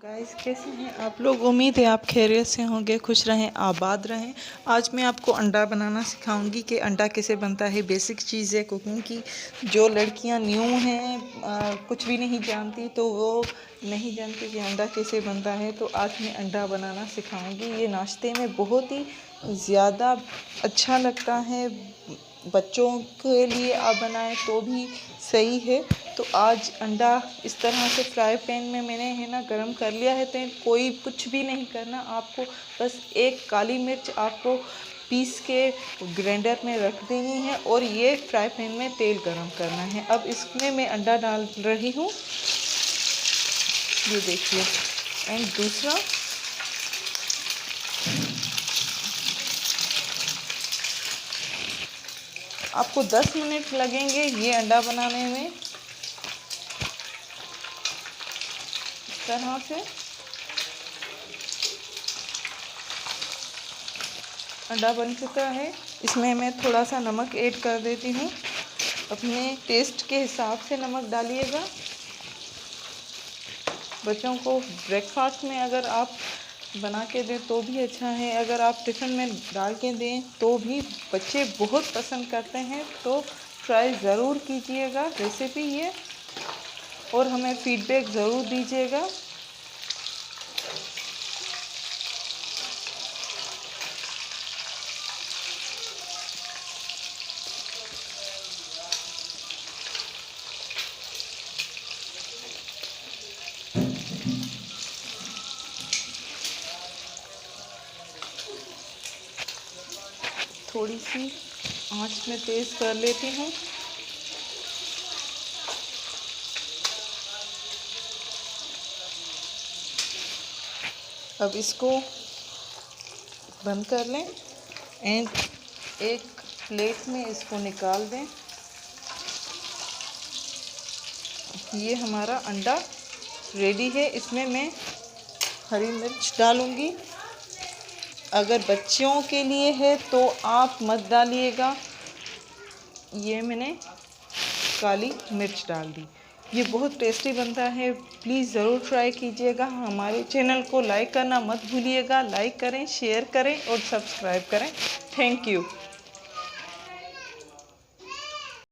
Guys, कैसे हैं आप लोग। उम्मीद है आप खैरियत से होंगे, खुश रहें, आबाद रहें। आज मैं आपको अंडा बनाना सिखाऊंगी कि अंडा कैसे बनता है। बेसिक चीज़ है कुकिंग की। जो लड़कियां न्यू हैं, कुछ भी नहीं जानती, तो वो नहीं जानती कि अंडा कैसे बनता है। तो आज मैं अंडा बनाना सिखाऊंगी। ये नाश्ते में बहुत ही ज़्यादा अच्छा लगता है। बच्चों के लिए आप बनाएं तो भी सही है। तो आज अंडा इस तरह से फ्राई पैन में मैंने है ना गरम कर लिया है। तो कोई कुछ भी नहीं करना आपको, बस एक काली मिर्च आपको पीस के ग्राइंडर में रख देनी है और ये फ्राई पैन में तेल गरम करना है। अब इसमें मैं अंडा डाल रही हूँ, ये देखिए। एंड दूसरा, आपको 10 मिनट लगेंगे ये अंडा बनाने में। इस तरह से अंडा बन चुका है। इसमें मैं थोड़ा सा नमक ऐड कर देती हूँ। अपने टेस्ट के हिसाब से नमक डालिएगा। बच्चों को ब्रेकफास्ट में अगर आप बना के दें तो भी अच्छा है। अगर आप टिफ़िन में डाल के दें तो भी बच्चे बहुत पसंद करते हैं। तो ट्राई ज़रूर कीजिएगा रेसिपी ये, और हमें फीडबैक ज़रूर दीजिएगा। थोड़ी सी आंच में तेज़ कर लेती हूँ। अब इसको बंद कर लें एंड एक प्लेट में इसको निकाल दें। ये हमारा अंडा रेडी है। इसमें मैं हरी मिर्च डालूँगी। अगर बच्चों के लिए है तो आप मत डालिएगा। ये मैंने काली मिर्च डाल दी। ये बहुत टेस्टी बनता है, प्लीज़ ज़रूर ट्राई कीजिएगा। हमारे चैनल को लाइक करना मत भूलिएगा। लाइक करें, शेयर करें और सब्सक्राइब करें। Thank you.